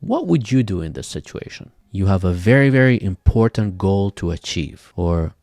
What would you do in this situation? You have a very, very important goal to achieve, or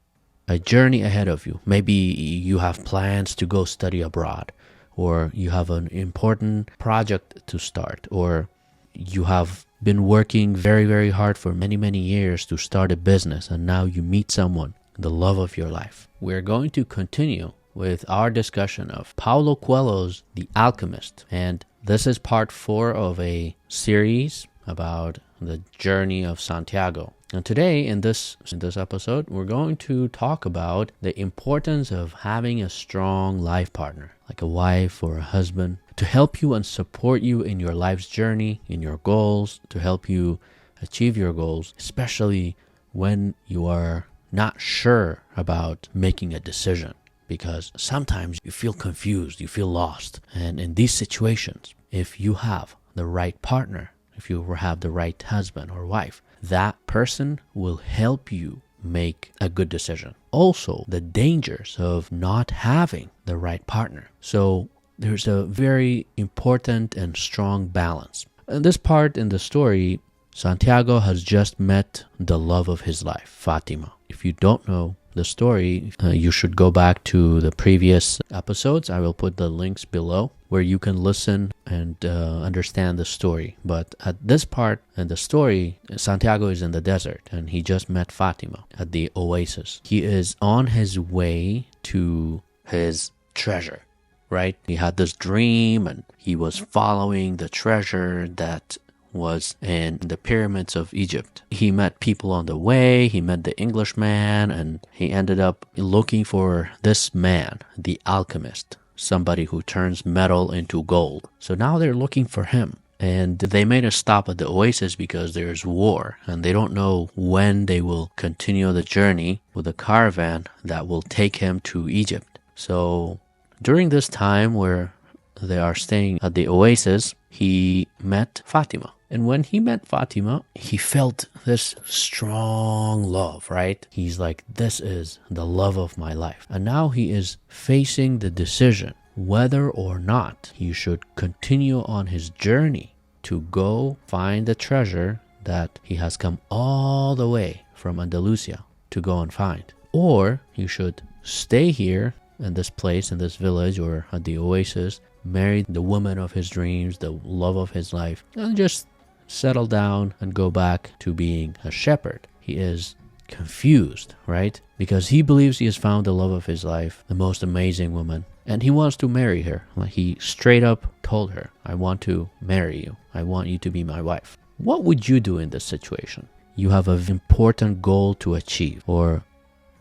a journey ahead of you. Maybe you have plans to go study abroad, or you have an important project to start, or you have been working very, very hard for many, many years to start a business, and now you meet someone, the love of your life. We're going to continue with our discussion of Paulo Coelho's The Alchemist, and this is part 4 of a series about the journey of Santiago. And today in this episode, we're going to talk about the importance of having a strong life partner, like a wife or a husband, to help you and support you in your life's journey, in your goals, to help you achieve your goals, especially when you are not sure about making a decision. Because sometimes you feel confused, you feel lost. And in these situations, if you have the right partner, if you have the right husband or wife, that person will help you make a good decision. Also, the dangers of not having the right partner. So there's a very important and strong balance. In this part in the story, Santiago has just met the love of his life, Fatima. If you don't know the story, you should go back to the previous episodes. I will put the links below where you can listen and understand the story. But at this part in the story, Santiago is in the desert and he just met Fatima at the oasis. He is on his way to his treasure, right? He had this dream and he was following the treasure that was in the pyramids of Egypt. He met people on the way, he met the Englishman, and he ended up looking for this man, the alchemist, somebody who turns metal into gold. So now they're looking for him. And they made a stop at the oasis because there's war, and they don't know when they will continue the journey with a caravan that will take him to Egypt. So during this time where they are staying at the oasis, he met Fatima. And when he met Fatima, he felt this strong love, right? He's like, this is the love of my life. And now he is facing the decision whether or not he should continue on his journey to go find the treasure that he has come all the way from Andalusia to go and find. Or he should stay here in this place, in this village or at the oasis, marry the woman of his dreams, the love of his life, and just settle down and go back to being a shepherd. He is confused, right? Because he believes he has found the love of his life, the most amazing woman, and he wants to marry her. He straight up told her, I want to marry you. I want you to be my wife. What would you do in this situation? You have an important goal to achieve, or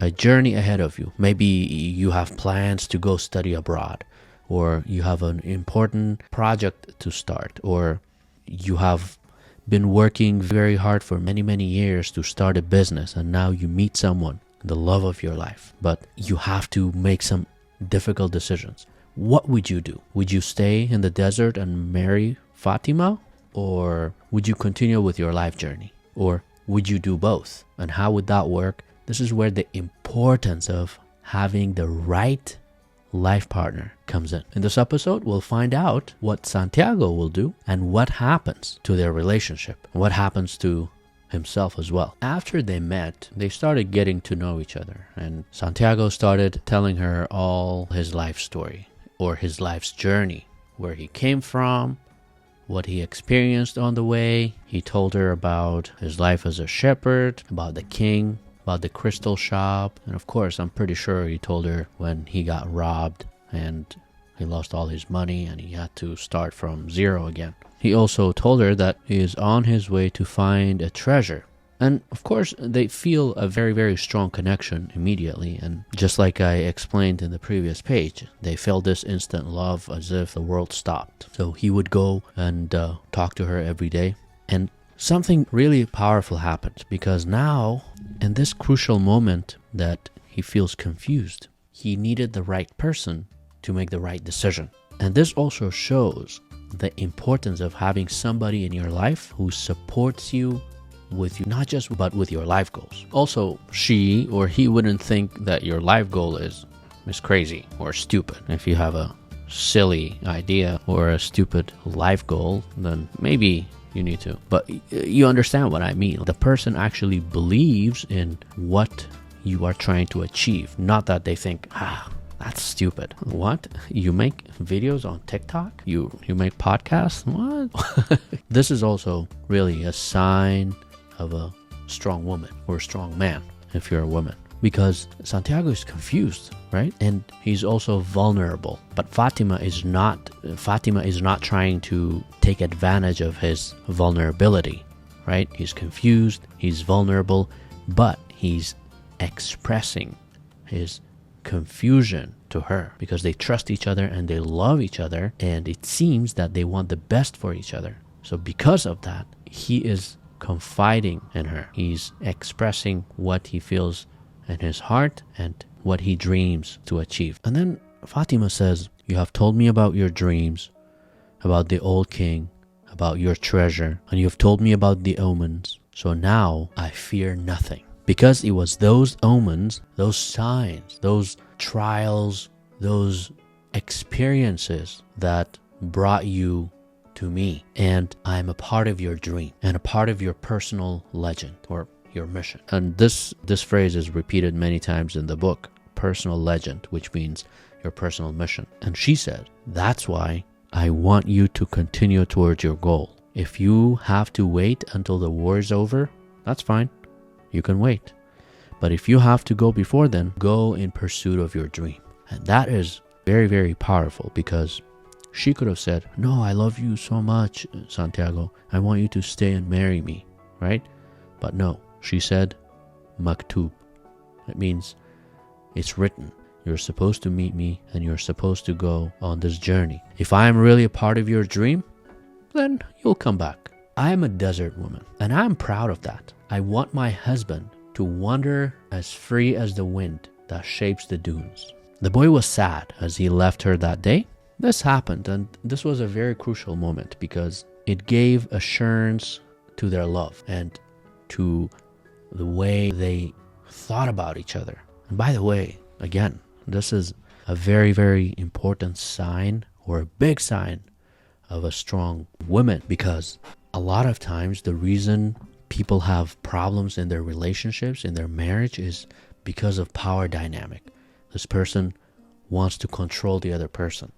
a journey ahead of you. Maybe you have plans to go study abroad, or you have an important project to start, or you have been working very hard for many, many years to start a business, and now you meet someone, the love of your life, but you have to make some difficult decisions. What would you do? Would you stay in the desert and marry Fatima, or would you continue with your life journey, or would you do both? And how would that work? This is where the importance of having the right life partner comes in. In this episode, we'll find out what Santiago will do and what happens to their relationship, what happens to himself as well. After they met, they started getting to know each other, and Santiago started telling her all his life story, or his life's journey, where he came from, what he experienced on the way. He told her about his life as a shepherd, about the king, about the crystal shop, and of course I'm pretty sure he told her when he got robbed and he lost all his money and he had to start from zero again. He also told her that he is on his way to find a treasure. And of course they feel a very, very strong connection immediately, and just like I explained in the previous page, they felt this instant love as if the world stopped. So he would go and talk to her every day, and something really powerful happened, because now, in this crucial moment that he feels confused, he needed the right person to make the right decision. And this also shows the importance of having somebody in your life who supports you with you, not just but with your life goals. Also, she or he wouldn't think that your life goal is crazy or stupid. If you have a silly idea or a stupid life goal, then maybe You need to. But you understand what I mean. The person actually believes in what you are trying to achieve. Not that they think, that's stupid. What? You make videos on TikTok? You make podcasts? What? This is also really a sign of a strong woman or a strong man if you're a woman. Because Santiago is confused, right? And he's also vulnerable. But Fatima is not trying to take advantage of his vulnerability, right? He's confused, he's vulnerable, but he's expressing his confusion to her because they trust each other and they love each other, and it seems that they want the best for each other. So because of that, he is confiding in her. He's expressing what he feels in his heart and what he dreams to achieve. And then Fatima says, you have told me about your dreams, about the old king, about your treasure, and you have told me about the omens. So now I fear nothing. Because it was those omens, those signs, those trials, those experiences that brought you to me. And I'm a part of your dream and a part of your personal legend or your mission. And this phrase is repeated many times in the book, personal legend, which means your personal mission. And she said, that's why I want you to continue towards your goal. If you have to wait until the war is over, that's fine. You can wait. But if you have to go before then, go in pursuit of your dream. And that is very, very powerful because she could have said, no, I love you so much, Santiago. I want you to stay and marry me, right? But no. She said, maktub. It means it's written. You're supposed to meet me and you're supposed to go on this journey. If I am really a part of your dream, then you'll come back. I am a desert woman and I'm proud of that. I want my husband to wander as free as the wind that shapes the dunes. The boy was sad as he left her that day. This happened, and this was a very crucial moment because it gave assurance to their love and to the way they thought about each other. And by the way, again, this is a very, very important sign or a big sign of a strong woman, because a lot of times the reason people have problems in their relationships, in their marriage, is because of power dynamic. This person wants to control the other person.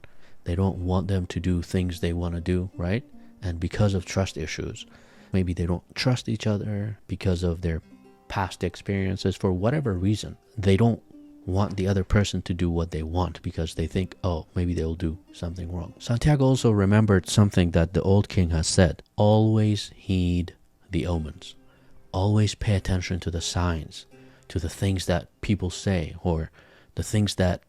They don't want them to do things they want to do, right? And because of trust issues, maybe they don't trust each other because of their past experiences. For whatever reason, they don't want the other person to do what they want because they think, oh, maybe they'll do something wrong. Santiago also remembered something that the old king has said. Always heed the omens. Always pay attention to the signs, to the things that people say or the things that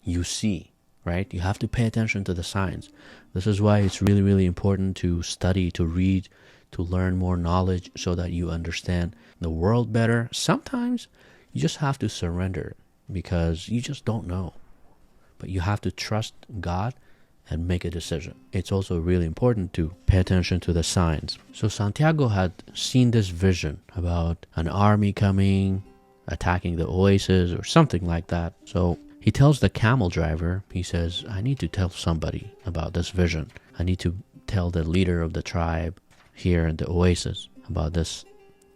you see, right? You have to pay attention to the signs. This is why it's really, really important to study, to read, to learn more knowledge so that you understand the world better. Sometimes you just have to surrender because you just don't know. But you have to trust God and make a decision. It's also really important to pay attention to the signs. So Santiago had seen this vision about an army coming, attacking the oasis or something like that. So he tells the camel driver, he says, I need to tell somebody about this vision. I need to tell the leader of the tribe here in the oasis about this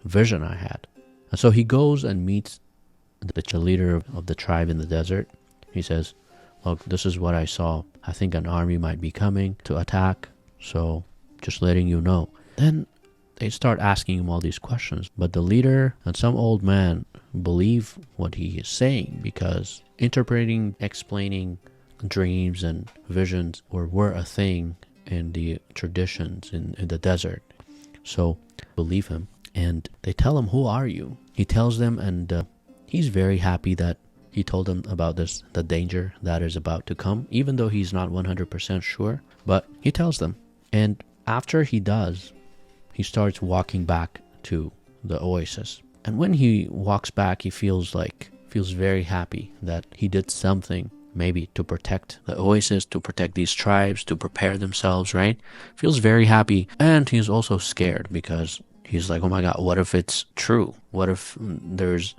vision I had. And so he goes and meets the leader of the tribe in the desert. He says, look, this is what I saw. I think an army might be coming to attack, so just letting you know. Then they start asking him all these questions. But the leader and some old man believe what he is saying because interpreting, explaining dreams and visions were a thing in the traditions in the desert. So believe him. And they tell him, who are you? He tells them, and he's very happy that he told them about this, the danger that is about to come, even though he's not 100% sure. But he tells them. And after he does, he starts walking back to the oasis. And when he walks back, he feels very happy that he did something, maybe to protect the oasis, to protect these tribes, to prepare themselves, right? Feels very happy. And he's also scared because he's like, oh my God, what if it's true? What if there's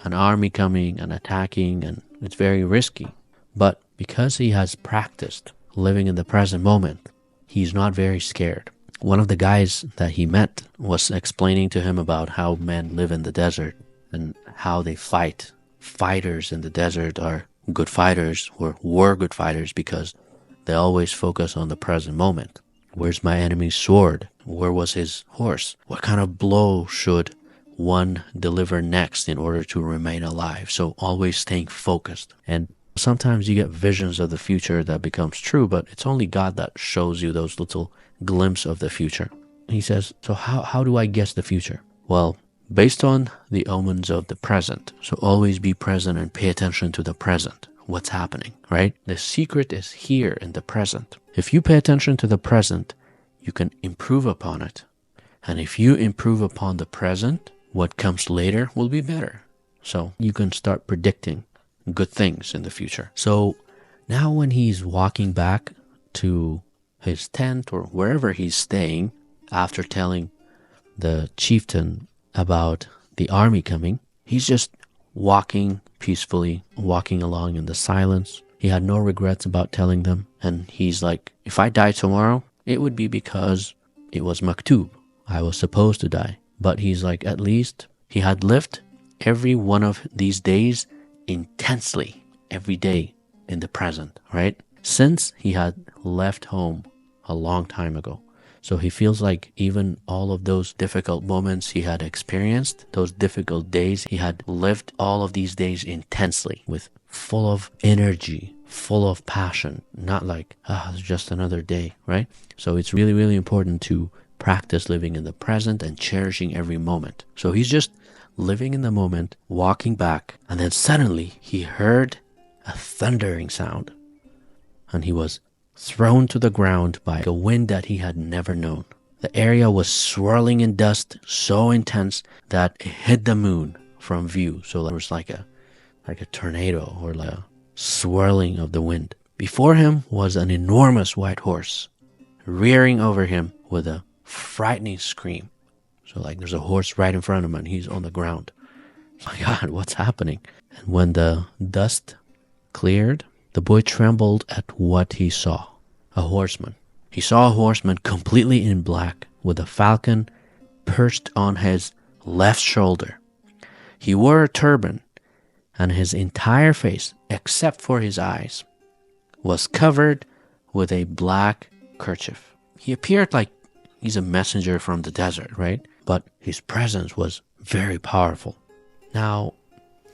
an army coming and attacking, and it's very risky. But because he has practiced living in the present moment, he's not very scared. one of the guys that he met was explaining to him about how men live in the desert and how they fight. Fighters in the desert are good fighters, or were good fighters, because they always focus on the present moment. Where's my enemy's sword? Where was his horse? What kind of blow should one deliver next in order to remain alive? So always staying focused. And sometimes you get visions of the future that becomes true, but it's only God that shows you those little glimpses of the future. He says, so how do I guess the future? Well, based on the omens of the present. So always be present and pay attention to the present. What's happening, right? The secret is here in the present. If you pay attention to the present, you can improve upon it. And if you improve upon the present, what comes later will be better. So you can start predicting good things in the future. So now when he's walking back to his tent or wherever he's staying, after telling the chieftain about the army coming, he's just walking peacefully, walking along in the silence. He had no regrets about telling them. And he's like, if I die tomorrow, it would be because it was maktub. I was supposed to die. But he's like, at least he had lived every one of these days intensely, every day in the present, right? Since he had left home a long time ago. So he feels like even all of those difficult moments he had experienced, those difficult days, he had lived all of these days intensely, with full of energy, full of passion, not like, it's just another day, right? So it's really, really important to practice living in the present and cherishing every moment. So he's just living in the moment, walking back, and then suddenly he heard a thundering sound, and he was thrown to the ground by a wind that he had never known. The area was swirling in dust so intense that it hid the moon from view. So there was like a tornado, or like a swirling of the wind. Before him was an enormous white horse, rearing over him with a frightening scream. So like there's a horse right in front of him and he's on the ground. My God, what's happening? And when the dust cleared, the boy trembled at what he saw. A horseman. He saw a horseman completely in black, with a falcon perched on his left shoulder. He wore a turban, and his entire face, except for his eyes, was covered with a black kerchief. He appeared like he's a messenger from the desert, right? But his presence was very powerful. Now,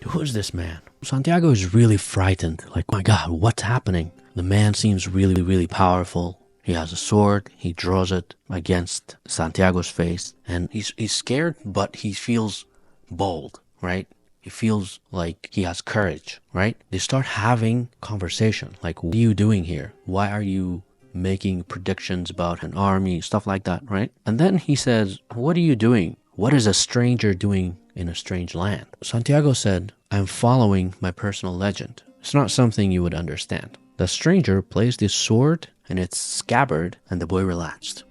who is this man? Santiago is really frightened. Like, my God, what's happening? The man seems really, really powerful. He has a sword. He draws it against Santiago's face. And he's scared, but he feels bold, right? He feels like he has courage, right? They start having conversation. Like, what are you doing here? Why are you making predictions about an army? Stuff like that, right? And then he says, what are you doing? What is a stranger doing in a strange land? Santiago said, I'm following my personal legend. It's not something you would understand. The stranger placed his sword in its scabbard, and the boy relaxed.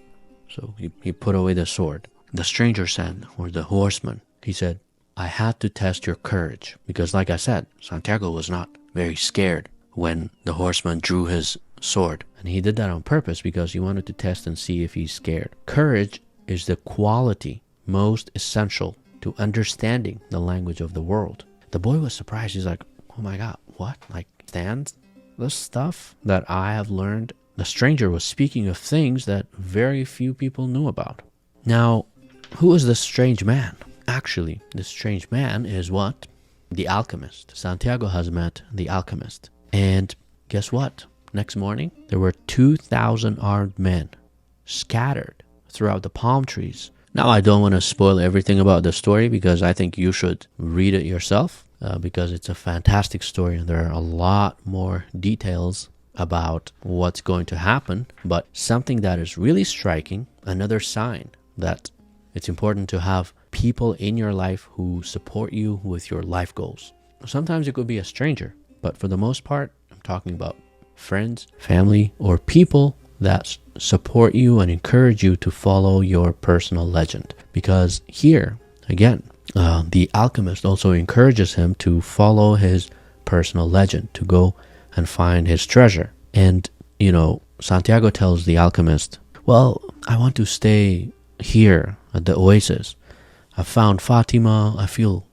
So he put away the sword. The stranger said, or the horseman, he said, I had to test your courage. Because like I said, Santiago was not very scared when the horseman drew his sword. And he did that on purpose because he wanted to test and see if he's scared. Courage is the quality most essential to understanding the language of the world. The boy was surprised. He's like, oh my God, what? Like, stands? The stuff that I have learned. The stranger was speaking of things that very few people knew about. Now, who is this strange man? Actually, this strange man is what? The alchemist. Santiago has met the alchemist. And guess what? Next morning, there were 2,000 armed men scattered throughout the palm trees. Now, I don't want to spoil everything about the story because I think you should read it yourself. Because it's a fantastic story and there are a lot more details about what's going to happen. But something that is really striking, another sign that it's important to have people in your life who support you with your life goals. Sometimes it could be a stranger, but for the most part, I'm talking about friends, family, or people that support you and encourage you to follow your personal legend. Because here, again, the alchemist also encourages him to follow his personal legend, to go and find his treasure. And, Santiago tells the alchemist, Well, I want to stay here at the oasis. I found Fatima. I feel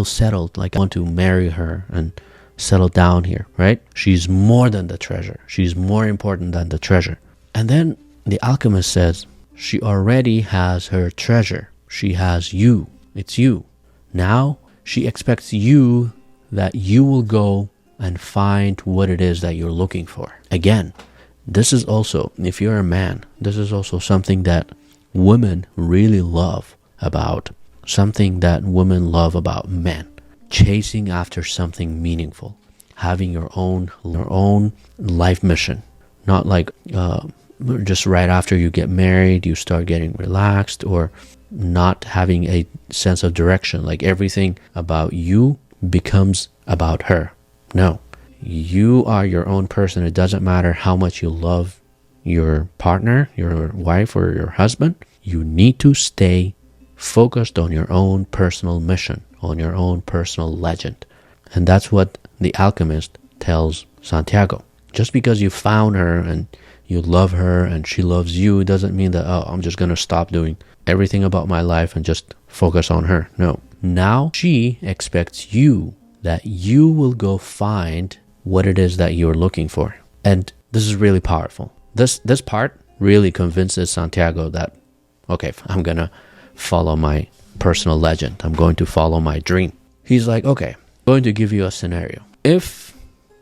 settled, like I want to marry her and settle down here, right? She's more than the treasure. She's more important than the treasure. And then the alchemist says, she already has her treasure. She has you. It's you. Now she expects you, that you will go and find what it is that you're looking for. Again, this is also, if you're a man, this is also something that women really love about, something that women love about men. Chasing after something meaningful, having your own life mission. Not like just right after you get married, you start getting relaxed, or not having a sense of direction, like everything about you becomes about her. No, you are your own person. It doesn't matter how much you love your partner, your wife, or your husband. You need to stay focused on your own personal mission, on your own personal legend. And that's what the alchemist tells Santiago. Just because you found her and you love her and she loves you doesn't mean that, oh, I'm just going to stop doing everything about my life and just focus on her. No. Now she expects you, that you will go find what it is that you're looking for. And this is really powerful. This part really convinces Santiago that, okay, I'm going to follow my personal legend. I'm going to follow my dream. He's like, okay, I'm going to give you a scenario. If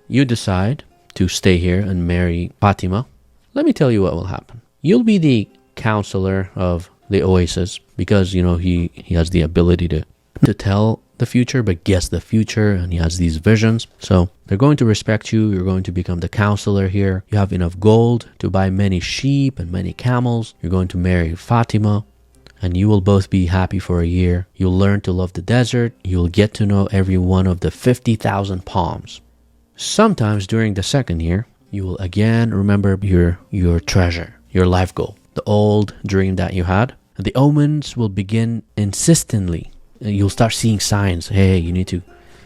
you decide to stay here and marry Fatima, let me tell you what will happen. You'll be the counselor of the oasis, because, you know, he has the ability to tell the future, but guess the future, and he has these visions. So they're going to respect you. You're going to become the counselor here. You have enough gold to buy many sheep and many camels. You're going to marry Fatima, and you will both be happy for a year. You'll learn to love the desert. You'll get to know every one of the 50,000 palms. Sometimes during the second year, you will again remember your treasure, your life goal, the old dream that you had. The omens will begin insistently. You'll start seeing signs. Hey, you need to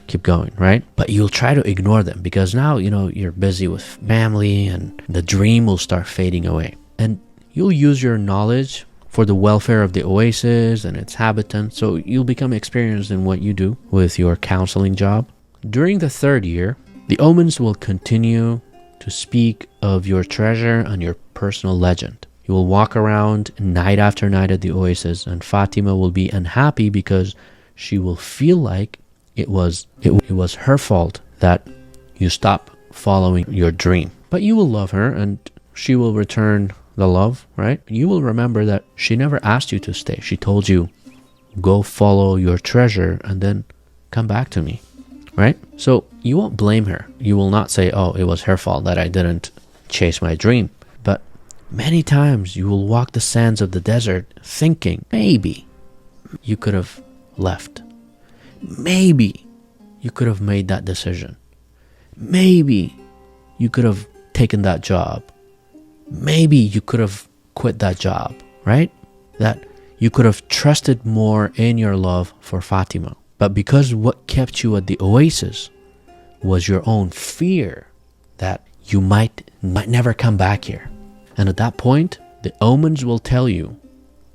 keep going, right? But you'll try to ignore them, because now, you know, you're busy with family, and the dream will start fading away. And you'll use your knowledge for the welfare of the oasis and its inhabitants. So you'll become experienced in what you do with your counseling job. During the third year, the omens will continue to speak of your treasure and your personal legend. You will walk around night after night at the oasis, and Fatima will be unhappy because she will feel like it was her fault that you stopped following your dream. But you will love her, and she will return the love, right? You will remember that she never asked you to stay. She told you, go follow your treasure and then come back to me, right? So you won't blame her. You will not say, oh, it was her fault that I didn't chase my dream. But many times you will walk the sands of the desert thinking, maybe you could have left. Maybe you could have made that decision. Maybe you could have taken that job. Maybe you could have quit that job, right? That you could have trusted more in your love for Fatima. But because what kept you at the oasis was your own fear that you might never come back here. And at that point, the omens will tell you,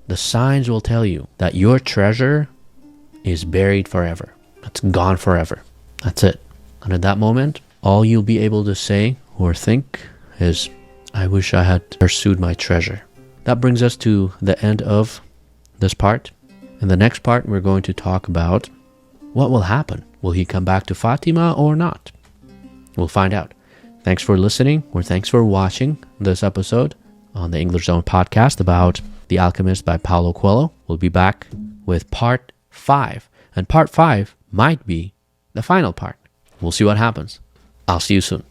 the signs will tell you that your treasure is buried forever. It's gone forever. That's it. And at that moment, all you'll be able to say or think is, I wish I had pursued my treasure. That brings us to the end of this part. In the next part, we're going to talk about what will happen. Will he come back to Fatima or not? We'll find out. Thanks for listening, or thanks for watching this episode on the English Zone podcast about The Alchemist by Paulo Coelho. We'll be back with part 5. And part 5 might be the final part. We'll see what happens. I'll see you soon.